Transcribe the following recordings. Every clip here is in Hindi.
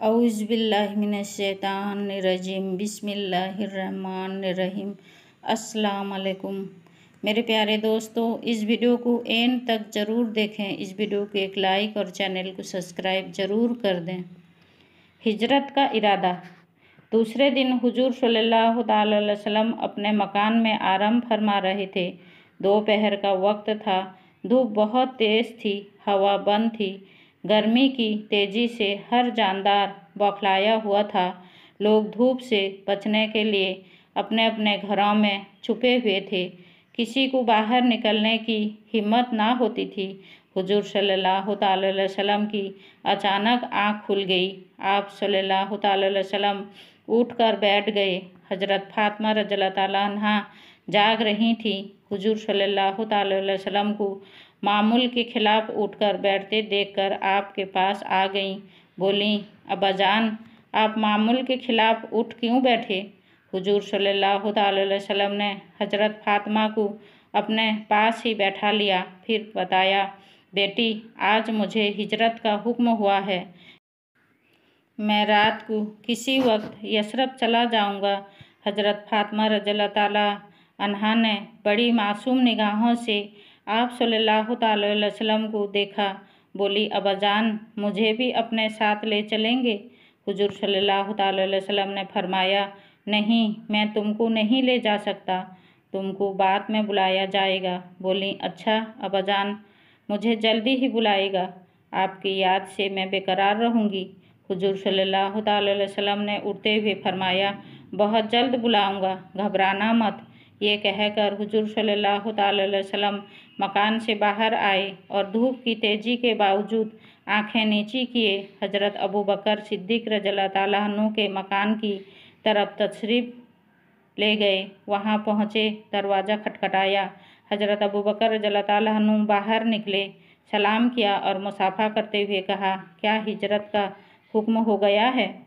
औज़ुबिल्लाहिमिनश्शैतानिर्रजीम बिस्मिल्लाहिर्रहमानिर्रहीम। अस्सलाम वालेकुम मेरे प्यारे दोस्तों, इस वीडियो को एंड तक ज़रूर देखें। इस वीडियो को एक लाइक और चैनल को सब्सक्राइब ज़रूर कर दें। हिजरत का इरादा। दूसरे दिन हुजूर सल्लल्लाहु अलैहि वसल्लम अपने मकान में आराम फरमा रहे थे। दोपहर का वक्त था। धूप बहुत तेज़ थी, हवा बंद थी। गर्मी की तेज़ी से हर जानदार बौखलाया हुआ था। लोग धूप से बचने के लिए अपने अपने घरों में छुपे हुए थे। किसी को बाहर निकलने की हिम्मत ना होती थी। हुजूर सल्लल्लाहु अलैहि वसल्लम की अचानक आँख खुल गई। आप सल्लल्लाहु अलैहि वसल्लम उठकर बैठ गए। हज़रत फातिमा रज़ियल्लाहु ताला अन्हा जाग रही थी। हुजूर सल्लल्लाहु अलैहि वसल्लम को मामूल के खिलाफ उठकर बैठते देखकर आपके पास आ गईं। बोलीं, अब्बाजान, आप मामूल के खिलाफ उठ क्यों बैठे? हुजूर सल्लल्लाहु अलैहि वसल्लम ने हज़रत फातिमा को अपने पास ही बैठा लिया। फिर बताया, बेटी, आज मुझे हिजरत का हुक्म हुआ है। मैं रात को किसी वक्त यसरब चला जाऊंगा। हज़रत फातिमा रज़ियल्लाहु ताला अन्हा ने बड़ी मासूम निगाहों से आप सल्लल्लाहु अलैहि वसल्लम को देखा। बोली, अब्बाजान, मुझे भी अपने साथ ले चलेंगे? हुजूर सल्लल्लाहु अलैहि वसल्लम ने फरमाया, नहीं, मैं तुमको नहीं ले जा सकता, तुमको बाद में बुलाया जाएगा। बोली, अच्छा अब्बाजान, मुझे जल्दी ही बुलाएगा, आपकी याद से मैं बेकरार रहूँगी। हुजूर सल्लल्लाहु अलैहि वसल्लम ने उठते हुए फरमाया, बहुत जल्द बुलाऊँगा, घबराना मत। ये कहकर हुजूर सल्लल्लाहु अलैहि वसल्लम मकान से बाहर आए और धूप की तेज़ी के बावजूद आंखें नीची किए हज़रत अबू बकर सिद्दीक़ रज़ियल्लाहु ताला अन्हु के मकान की तरफ तशरीफ़ ले गए। वहां पहुँचे, दरवाज़ा खटखटाया। हज़रत अबू बकर रज़ियल्लाहु ताला अन्हु बाहर निकले, सलाम किया और मुसाफा करते हुए कहा, क्या हिजरत का हुक्म हो गया है?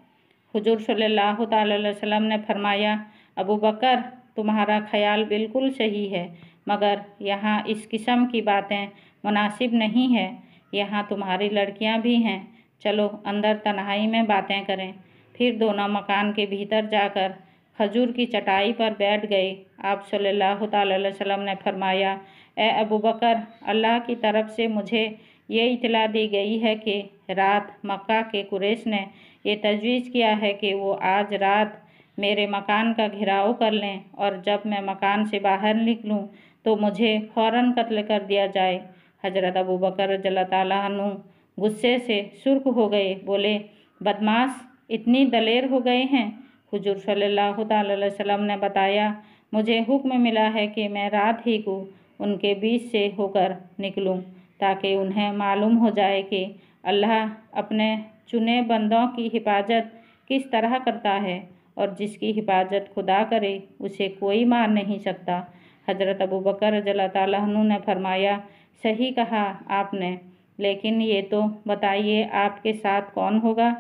हुजूर सल्लल्लाहु अलैहि वसल्लम ने फरमाया, अबू बकर, तुम्हारा ख्याल बिल्कुल सही है, मगर यहाँ इस किस्म की बातें मुनासिब नहीं है। यहाँ तुम्हारी लड़कियाँ भी हैं, चलो अंदर तन्हाई में बातें करें। फिर दोनों मकान के भीतर जाकर खजूर की चटाई पर बैठ गए। आप सल्लल्लाहु अलैहि वसल्लम ने फरमाया, ए अबू बकर, अल्लाह की तरफ से मुझे ये इतला दी गई है कि रात मक्का के कुरैश ने ये तजवीज़ किया है कि वो आज रात मेरे मकान का घेराव कर लें और जब मैं मकान से बाहर निकलूं तो मुझे फ़ौरन कत्ल कर दिया जाए। हज़रत अबू बकर रज़ियल्लाहु ताला अन्हु गुस्से से सुर्ख हो गए। बोले, बदमाश, इतनी दलेर हो गए हैं? हुजूर सल्लल्लाहु अलैहि वसल्लम ने बताया, मुझे हुक्म मिला है कि मैं रात ही को उनके बीच से होकर निकलूं ताकि उन्हें मालूम हो जाए कि अल्लाह अपने चुने बंदों की हिफाजत किस तरह करता है और जिसकी हिफाजत खुदा करे उसे कोई मार नहीं सकता। हज़रत अबू बकर रज़ियल्लाहु ताला अन्हु ने फरमाया, सही कहा आपने, लेकिन ये तो बताइए आपके साथ कौन होगा?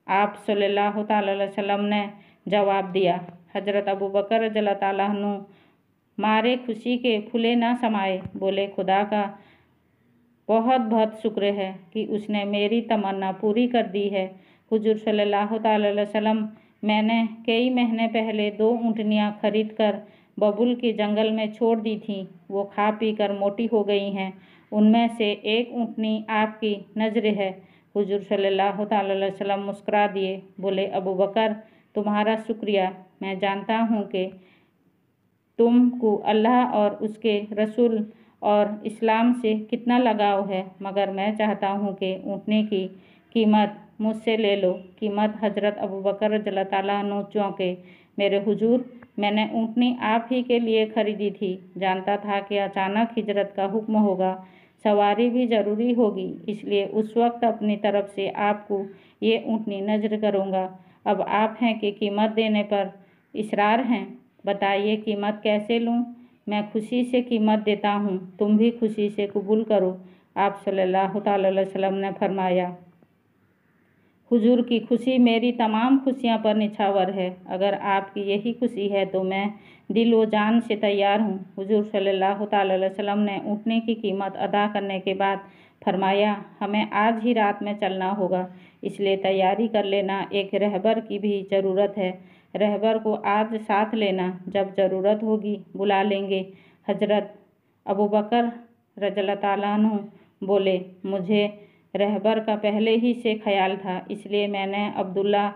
आप सल्लल्लाहु अलैहि वसल्लम ने जवाब दिया। हज़रत अबू बकर रज़ियल्लाहु ताला अन्हु मारे खुशी के फूले ना समाए। बोले, खुदा का बहुत बहुत शुक्र है कि उसने मेरी तमन्ना पूरी कर दी है। हुजूर सल्लल्लाहु अलैहि वसल्लम, मैंने कई महीने पहले 2 ऊँटनियाँ खरीद कर बबुल के जंगल में छोड़ दी थीं। वो खा पी कर मोटी हो गई हैं। उनमें से एक ऊँटनी आपकी नज़र है। हुजूर सल्लल्लाहु अलैहि वसल्लम मुस्कुरा दिए। बोले, अबू बकर, तुम्हारा शुक्रिया। मैं जानता हूँ कि तुमको अल्लाह और उसके रसूल और इस्लाम से कितना लगाव है, मगर मैं चाहता हूँ कि ऊँटनी की कीमत मुझसे ले लो। कीमत? हज़रत अबू बकर रज़ियल्लाहु ताला अन्हु चौंके। मेरे हुजूर, मैंने ऊँटनी आप ही के लिए खरीदी थी। जानता था कि अचानक हिजरत का हुक्म होगा, सवारी भी ज़रूरी होगी, इसलिए उस वक्त अपनी तरफ से आपको ये ऊँटनी नज़र करूँगा। अब आप हैं कि कीमत देने पर इसरार हैं। बताइए, कीमत कैसे लूँ? मैं खुशी से कीमत देता हूँ, तुम भी खुशी से कबूल करो। आप सल्लल्लाहु अलैहि वसल्लम ने फरमाया, हुजूर की खुशी मेरी तमाम खुशियाँ पर निछावर है। अगर आपकी यही खुशी है तो मैं दिल व जान से तैयार हूँ। हुजूर सल्लल्लाहु अलैहि वसल्लम ने ऊँटनी की कीमत अदा करने के बाद फरमाया, हमें आज ही रात में चलना होगा, इसलिए तैयारी कर लेना। एक रहबर की भी ज़रूरत है। रहबर को आज साथ लेना, जब ज़रूरत होगी बुला लेंगे। हजरत अबू बकर रज़ियल्लाहु ताला अन्हु बोले, मुझे रहबर का पहले ही से ख्याल था, इसलिए मैंने अब्दुल्ला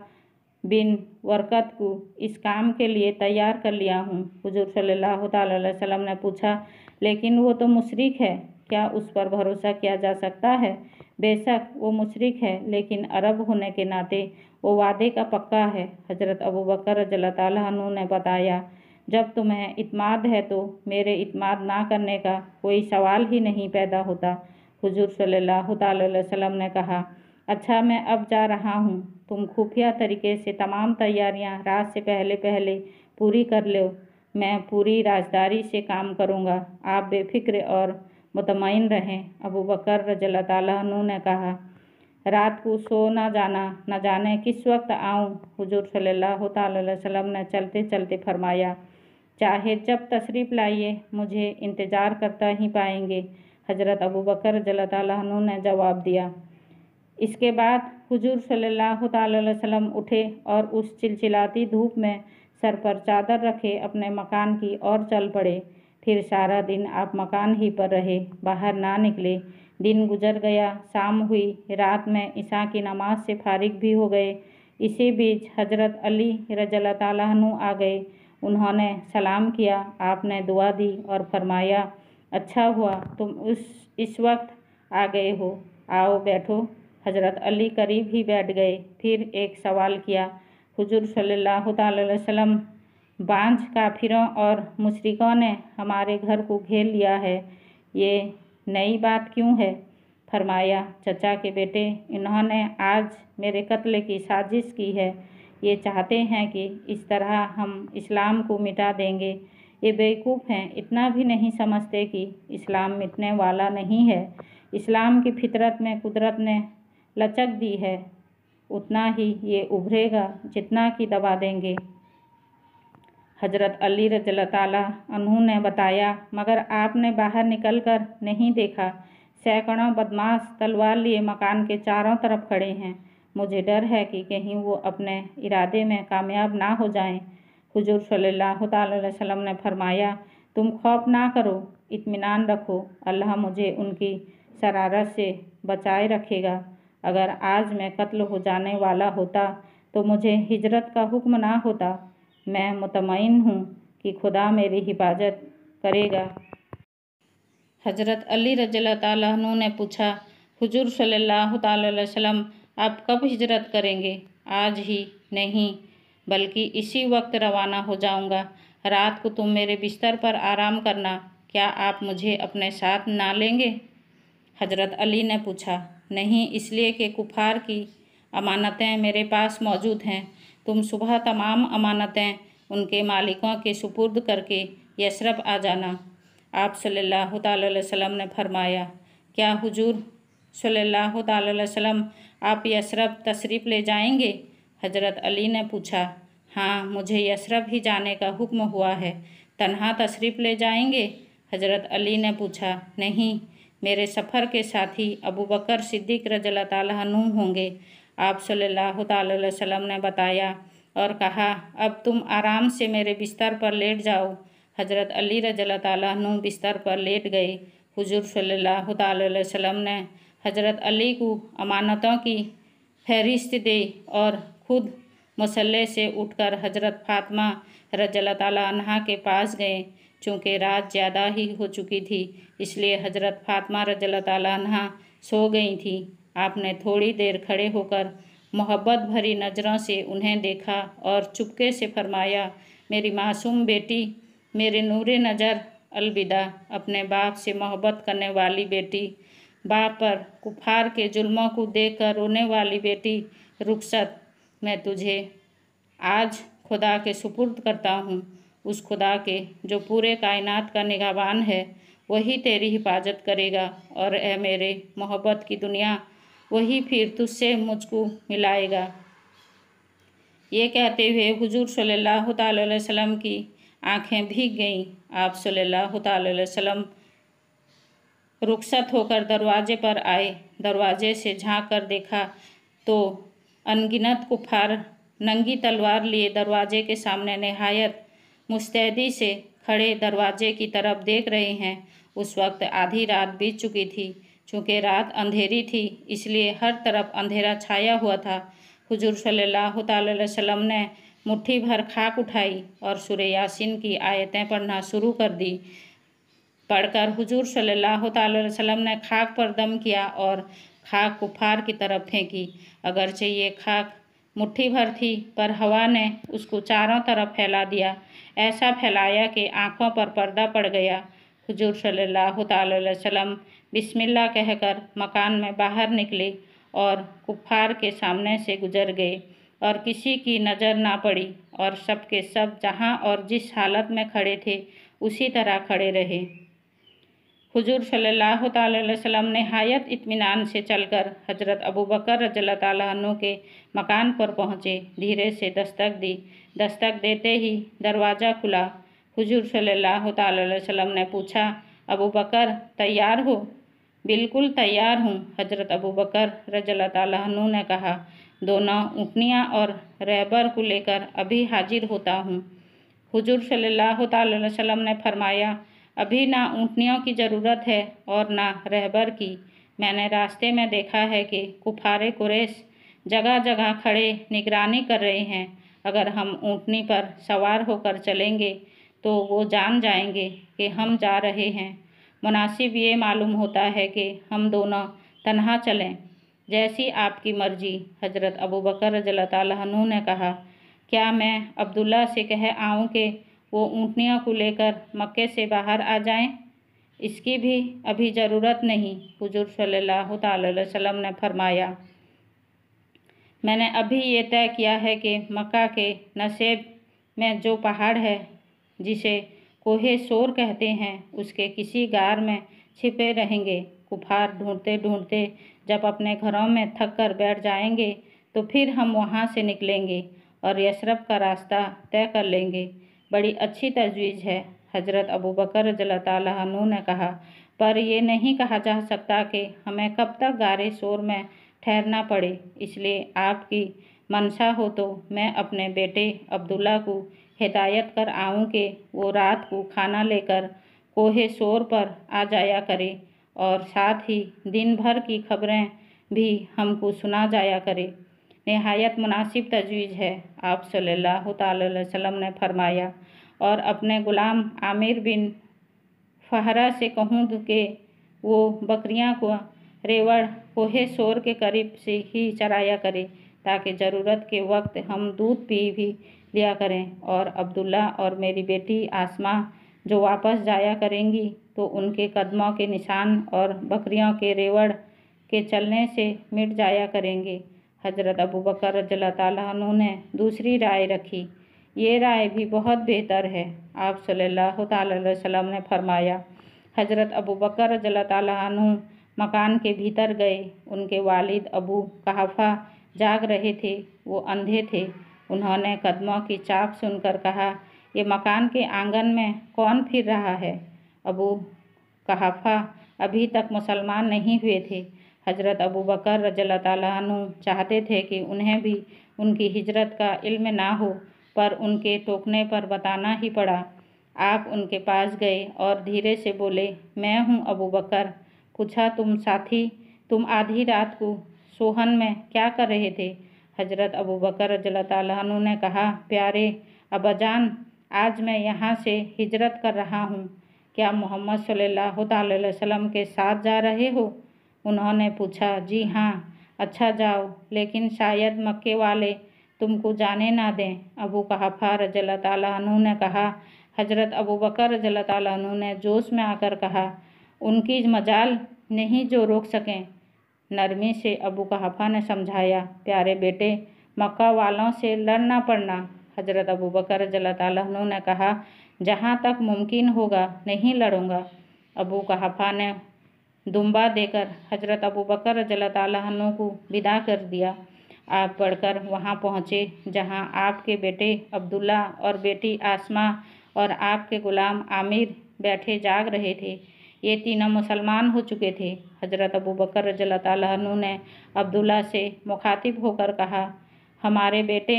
बिन वरकत को इस काम के लिए तैयार कर लिया हूँ। हुजूर सल्लल्लाहु अलैहि वसल्लम ने पूछा, लेकिन वो तो मुशरिक है, क्या उस पर भरोसा किया जा सकता है? बेशक वो मुशरिक है, लेकिन अरब होने के नाते वो वादे का पक्का है। हजरत अबू बकर रज़ियल्लाहु ताला अन्हु ने बताया, जब तुम्हें इत्माद है तो मेरे इत्माद ना करने का कोई सवाल ही नहीं पैदा होता। हुजूर सल्लल्लाहु अलैहि वसल्लम ने कहा, अच्छा मैं अब जा रहा हूँ, तुम खुफिया तरीके से तमाम तैयारियाँ रात से पहले पहले पूरी कर लो। मैं पूरी राजदारी से काम करूँगा, आप बेफिक्र और मुतमईन रहें। अबू बकर रज़ियल्लाहु ताला अन्हु ने कहा, रात को सो न जाना, न जाने किस वक्त आऊँ। हुजूर सल्लल्लाहु अलैहि वसल्लम ने चलते चलते फरमाया, चाहे जब तशरीफ़ लाइए, मुझे इंतज़ार करता ही पाएंगे। हजरत अबू बकर रज़ियल्लाहु ताला अन्हु ने जवाब दिया। इसके बाद हुजूर सल्लल्लाहु अलैहि वसल्लम उठे और उस चिलचिलाती धूप में सर पर चादर रखे अपने मकान की ओर चल पड़े। फिर सारा दिन आप मकान ही पर रहे, बाहर ना निकले। दिन गुजर गया, शाम हुई, रात में इशा की नमाज से फारिग भी हो गए। इसी बीच हजरत अली रज़ियल्लाहु ताला अन्हु आ गए। उन्होंने सलाम किया, आपने दुआ दी और फरमाया, अच्छा हुआ तुम इस वक्त आ गए हो, आओ बैठो। हजरत अली करीब ही बैठ गए। फिर एक सवाल किया, हुजूर सल्लल्लाहु अलैहि वसल्लम, बांझ काफिरों और मुशरिकों ने हमारे घर को घेर लिया है, ये नई बात क्यों है? फरमाया, चचा के बेटे, इन्होंने आज मेरे कत्ल की साजिश की है। ये चाहते हैं कि इस तरह हम इस्लाम को मिटा देंगे। ये बेवकूफ़ हैं, इतना भी नहीं समझते कि इस्लाम मिटने वाला नहीं है। इस्लाम की फितरत में कुदरत ने लचक दी है, उतना ही ये उभरेगा जितना कि दबा देंगे। हजरत अली रज़ियल्लाहु ताला अन्हु ने बताया, मगर आपने बाहर निकलकर नहीं देखा, सैकड़ों बदमाश तलवार लिए मकान के चारों तरफ खड़े हैं। मुझे डर है कि कहीं वो अपने इरादे में कामयाब ना हो जाएं। हुजूर सल्लल्लाहु अलैहि वसल्लम ने फरमाया, तुम खौफ ना करो, इत्मीनान रखो, अल्लाह मुझे उनकी शरारत से बचाए रखेगा। अगर आज मैं कत्ल हो जाने वाला होता तो मुझे हिजरत का हुक्म ना होता। मैं मुतमईन हूँ कि खुदा मेरी हिफाजत करेगा। हजरत अली रज़ियल्लाहु ताला अन्हु ने पूछा, हुजूर सल्लल्लाहु अलैहि वसल्लम, आप कब हिजरत करेंगे? आज ही नहीं, बल्कि इसी वक्त रवाना हो जाऊंगा। रात को तुम मेरे बिस्तर पर आराम करना, क्या आप मुझे अपने साथ ना लेंगे? हजरत अली ने पूछा, नहीं, इसलिए कि कुफार की अमानतें मेरे पास मौजूद हैं। तुम सुबह तमाम अमानतें उनके मालिकों के सुपुर्द करके यसरब आ जाना। आप सल्लल्लाहु अलैहि वसल्लम ने फरमाया, क्या हुजूर सल्लल्लाहु अलैहि वसल्लम आप यसरब तशरीफ़ ले जाएंगे? हजरत अली ने पूछा, हाँ, मुझे यसरब ही जाने का हुक्म हुआ है। तन्हा तशरीफ़ ले जाएंगे? हजरत अली ने पूछा, नहीं, मेरे सफ़र के साथी अबू बकर सिद्दीक़ रज़ियल्लाहु ताला अन्हु होंगे। आप सल्लल्लाहु अलैहि वसल्लम ने बताया और कहा, अब तुम आराम से मेरे बिस्तर पर लेट जाओ। हजरत अली रज़ियल्लाहु ताला अन्हु बिस्तर पर लेट गए। हुजूर सल्लल्लाहु अलैहि वसल्लम ने हजरत अली को अमानतों की फहरिस्त दी और खुद मुसल्ले से उठकर हजरत फातिमा रज़ियल्लाहु ताला अन्हा के पास गए। चूँकि रात ज़्यादा ही हो चुकी थी, इसलिए हजरत फातिमा रज़ियल्लाहु ताला अन्हा सो गई थी। आपने थोड़ी देर खड़े होकर मोहब्बत भरी नज़रों से उन्हें देखा और चुपके से फरमाया, मेरी मासूम बेटी, मेरे नूरे नज़र, अलविदा। अपने बाप से मोहब्बत करने वाली बेटी, बाप पर कुफार के जुल्मों को देखकर रोने वाली बेटी, रुखसत। मैं तुझे आज खुदा के सुपुर्द करता हूँ, उस खुदा के जो पूरे कायनात का निगहबान है, वही तेरी हिफाजत करेगा। और ए मेरे मोहब्बत की दुनिया, वही फिर तुझसे मुझको मिलाएगा। ये कहते हुए हुजूर सल्लल्लाहु अलैहि वसल्लम की आँखें भीग गईं। आप सल्लल्लाहु अलैहि वसल्लम रुखसत होकर दरवाजे पर आए। दरवाजे से झांक कर देखा तो अनगिनत कुफार नंगी तलवार लिए दरवाजे के सामने नहायत मुस्तैदी से खड़े दरवाजे की तरफ देख रहे हैं। उस वक्त आधी रात बीत चुकी थी। चूँकि रात अंधेरी थी इसलिए हर तरफ अंधेरा छाया हुआ था। हुजूर सल्लल्लाहु अलैहि वसल्लम ने मुट्ठी भर खाक उठाई और सूरह यासीन की आयतें पढ़ना शुरू कर दी। पढ़कर हुजूर सल्लल्लाहु अलैहि वसल्लम ने खाक पर दम किया और खाक कुफार की तरफ फेंकी। अगरचे ये खाक मुट्ठी भर थी पर हवा ने उसको चारों तरफ फैला दिया। ऐसा फैलाया कि आँखों पर पर्दा पड़ गया। हुजूर सल्लल्लाहु अलैहि वसल्लम बिस्मिल्लाह कहकर मकान में बाहर निकले और कुफार के सामने से गुजर गए और किसी की नज़र ना पड़ी और सब के सब जहाँ और जिस हालत में खड़े थे उसी तरह खड़े रहे। हुजूर सल्लल्लाहु अलैहि वसल्लम निहायत इत्मीनान से चलकर हज़रत अबू बकर रज़ियल्लाहु ताला अन्हु के मकान पर पहुँचे। धीरे से दस्तक दी। दस्तक देते ही दरवाज़ा खुला। हुजूर सल्लल्लाहु अलैहि वसल्लम ने पूछा, अबू बकर तैयार हो? बिल्कुल तैयार हूँ, हज़रत अबू बकर रज़ियल्लाहु ताला अन्हु ने कहा। दोनों ऊँटनियाँ और रहबर को लेकर अभी हाजिर होता हूँ। हुजूर सल्लल्लाहु अलैहि वसल्लम ने फरमाया, अभी ना ऊँटनियों की ज़रूरत है और ना रहबर की। मैंने रास्ते में देखा है कि कुफारे कुरैश जगह जगह खड़े निगरानी कर रहे हैं। अगर हम ऊँटनी पर सवार होकर चलेंगे तो वो जान जाएंगे कि हम जा रहे हैं। मुनासिब ये मालूम होता है कि हम दोनों तन्हा चलें। जैसी आपकी मर्जी, हज़रत अबू बकर रज़ियल्लाहु ताला अन्हु ने कहा। क्या मैं अब्दुल्ला से कह आऊँ कि वो ऊँटनियों को लेकर मक्के से बाहर आ जाएं? इसकी भी अभी ज़रूरत नहीं, हुजूर सल्लल्लाहु अलैहि वसल्लम ने फरमाया। मैंने अभी ये तय किया है कि मक्का के नसेब में जो पहाड़ है जिसे कोहे सोर कहते हैं उसके किसी गार में छिपे रहेंगे। कुफार ढूंढते ढूंढते जब अपने घरों में थक कर बैठ जाएंगे तो फिर हम वहाँ से निकलेंगे और यशरब का रास्ता तय कर लेंगे। बड़ी अच्छी तजवीज़ है, हज़रत अबू बकर रज़ियल्लाहु ताला अन्हु ने कहा। पर यह नहीं कहा जा सकता कि हमें कब तक गारे शोर में ठहरना पड़े। इसलिए आपकी मनसा हो तो मैं अपने बेटे अब्दुल्ला को हिदायत कर आऊँ कि वो रात को खाना लेकर कोहे सोर पर आ जाया करे और साथ ही दिन भर की खबरें भी हमको सुना जाया करे। निहायत मुनासिब तजवीज़ है, आप सल्लल्लाहु अलैहि वसल्लम ने फरमाया। और अपने ग़ुलाम आमिर बिन फहरा से कहूँ कि वो बकरियां को रेवड़ कोहे सोर के करीब से ही चराया करे ताकि ज़रूरत के वक्त हम दूध पी भी लिया करें। और अब्दुल्ला और मेरी बेटी आसमा जो वापस जाया करेंगी तो उनके कदमों के निशान और बकरियों के रेवड़ के चलने से मिट जाया करेंगे। हज़रत अबू बकर रज़ियल्लाहु ताला अन्हु ने दूसरी राय रखी। ये राय भी बहुत बेहतर है, आप सल्लल्लाहु अलैहि वसल्लम ने फरमाया। हज़रत अबू बकर रज़ियल्लाहु ताला अन्हु मकान के भीतर गए। उनके वालिद अबू कहाफ़ा जाग रहे थे, वो अंधे थे। उन्होंने कदमों की चाप सुनकर कहा, ये मकान के आंगन में कौन फिर रहा है? अबू कहाफ़ा अभी तक मुसलमान नहीं हुए थे। हज़रत अबू बकर रज़ियल्लाहु ताला अन्हु चाहते थे कि उन्हें भी उनकी हिजरत का इल्म ना हो, पर उनके टोकने पर बताना ही पड़ा। आप उनके पास गए और धीरे से बोले, मैं हूँ अबू बकर। पूछा, तुम साथी, तुम आधी रात को सोहन में क्या कर रहे थे? हज़रत अबू बकर रज़ियल्लाहु ताला अन्हु ने कहा, प्यारे अब्बाजान, आज मैं यहाँ से हिजरत कर रहा हूँ। क्या मोहम्मद सल्लल्लाहु अलैहि वसल्लम के साथ जा रहे हो? उन्होंने पूछा, जी हाँ। अच्छा जाओ, लेकिन शायद मक्के वाले तुमको जाने ना दें। अबू कहाफ़ा रज़ियल्लाहु ताला अन्हु ने कहा। हज़रत अबू बकर रज़ियल्लाहु ताला अन्हु ने जोश में आकर कहा, उनकी मजाल नहीं जो रोक सकें। नरमी से अबू कहाफ़ा ने समझाया, प्यारे बेटे, मक्का वालों से लड़ना पड़ना। हज़रत अबू बकर रज़ियल्लाहु ताला अन्हु ने कहा, जहाँ तक मुमकिन होगा नहीं लड़ूंगा। अबू कहाफ़ा ने दुम्बा देकर हज़रत अबू बकर रज़ियल्लाहु ताला अन्हु को विदा कर दिया। आप बढ़कर वहाँ पहुँचे जहाँ आपके बेटे अब्दुल्ला और बेटी आसमा और आपके ग़ुलाम आमिर बैठे जाग रहे थे। ये तीनों मुसलमान हो चुके थे। हज़रत अबू बकर रज़ियल्लाहु ताला अन्हु ने अब्दुल्ला से मुखातिब होकर कहा, हमारे बेटे,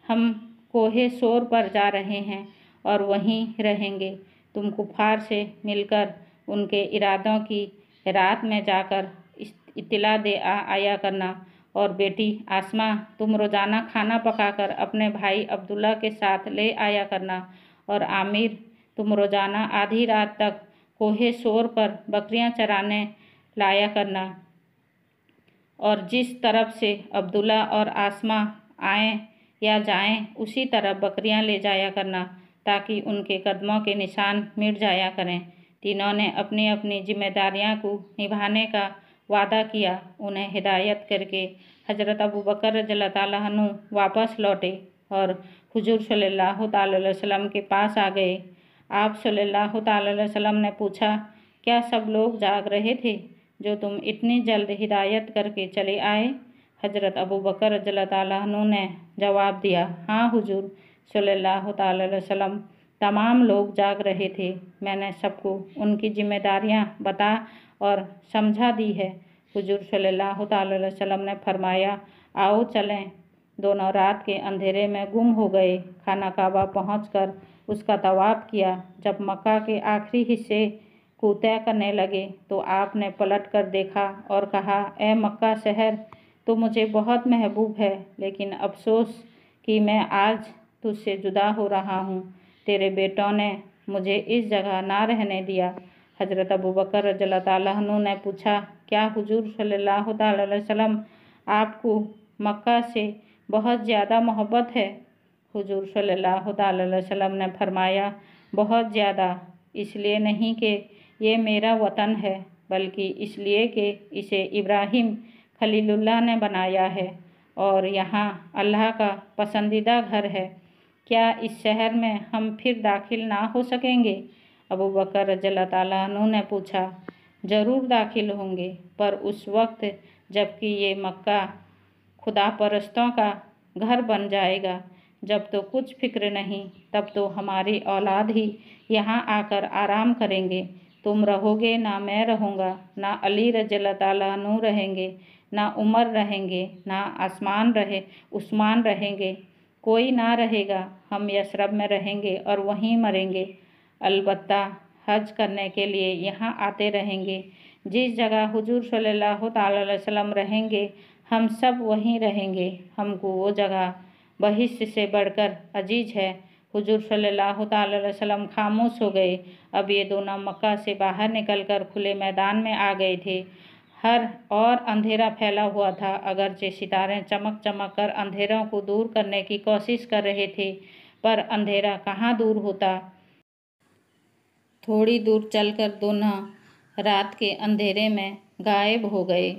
हम कोहे सोर पर जा रहे हैं और वहीं रहेंगे। तुम कुफ़ार से मिलकर उनके इरादों की रात में जाकर इत्तला दे आया करना। और बेटी आसमा, तुम रोज़ाना खाना पकाकर अपने भाई अब्दुल्ला के साथ ले आया करना। और आमिर, तुम रोज़ाना आधी रात तक कोहे सोर पर बकरियां चराने लाया करना और जिस तरफ से अब्दुल्ला और आसमा आएँ या जाएं उसी तरफ बकरियां ले जाया करना, ताकि उनके कदमों के निशान मिट जाया करें। तीनों ने अपनी अपनी जिम्मेदारियां को निभाने का वादा किया। उन्हें हिदायत करके हज़रत अबू बकर रज़ियल्लाहु ताला अन्हु वापस लौटे और हुजूर सल्लल्लाहु ताला अलैहि वसल्लम के पास आ गए। आप सल्लल्लाहु ताला अलैहि वसल्लम ने पूछा, क्या सब लोग जाग रहे थे जो तुम इतनी जल्द हिदायत करके चले आए? हज़रत अबू बकर रज़ियल्लाहु ताला अन्हु ने जवाब दिया, हाँ हुजूर सल्लल्लाहु ताला अलैहि वसल्लम, तमाम लोग जाग रहे थे। मैंने सबको उनकी जिम्मेदारियां बता और समझा दी है। हुजूर सल्लल्लाहु ताला अलैहि वसल्लम ने फरमाया, आओ चलें। दोनों रात के अंधेरे में गुम हो गए। खाना काबा पहुंचकर उसका तवाफ किया। जब मक्का के आखिरी हिस्से को तय करने लगे तो आपने पलट कर देखा और कहा, ए मक्का शहर, तो मुझे बहुत महबूब है, लेकिन अफसोस कि मैं आज तुझसे जुदा हो रहा हूँ। तेरे बेटों ने मुझे इस जगह ना रहने दिया। हज़रत अबू बकर रज़ियल्लाहु ताला अन्हु ने पूछा, क्या हुजूर सल्लल्लाहु ताला अलैहि वसल्लम आपको मक्का से बहुत ज़्यादा मोहब्बत है? हुजूर सल्लल्लाहु ताला अलैहि वसल्लम ने फरमाया, बहुत ज़्यादा, इसलिए नहीं कि ये मेरा वतन है, बल्कि इसलिए कि इसे इब्राहिम खलीलुल्लाह ने बनाया है और यहाँ अल्लाह का पसंदीदा घर है। क्या इस शहर में हम फिर दाखिल ना हो सकेंगे? अबू बकर रज़ियल्लाहु ताला अन्हु ने पूछा, ज़रूर दाखिल होंगे, पर उस वक्त जबकि ये मक्का खुदा परस्तों का घर बन जाएगा। जब तो कुछ फिक्र नहीं, तब तो हमारी औलाद ही यहाँ आकर आराम करेंगे। तुम रहोगे ना मैं रहूँगा, ना अली रज़ियल्लाहु ताला अन्हु रहेंगे, ना उमर रहेंगे, ना उस्मान रहेंगे, कोई ना रहेगा। हम यसरब में रहेंगे और वहीं मरेंगे। अलबत्ता हज करने के लिए यहाँ आते रहेंगे। जिस जगह हुजूर सल्लल्लाहु ताला अलैहि वसल्लम रहेंगे, हम सब वहीं रहेंगे। हमको वो जगह बहिश्त से बढ़कर अजीज है। हुजूर सल्लल्लाहु ताला अलैहि वसल्लम खामोश हो गए। अब ये दोनों मक्का से बाहर निकलकर खुले मैदान में आ गए थे। हर और अंधेरा फैला हुआ था। अगरचे सितारे चमक चमक कर अंधेरों को दूर करने की कोशिश कर रहे थे, पर अंधेरा कहाँ दूर होता। थोड़ी दूर चलकर दोनों रात के अंधेरे में गायब हो गए।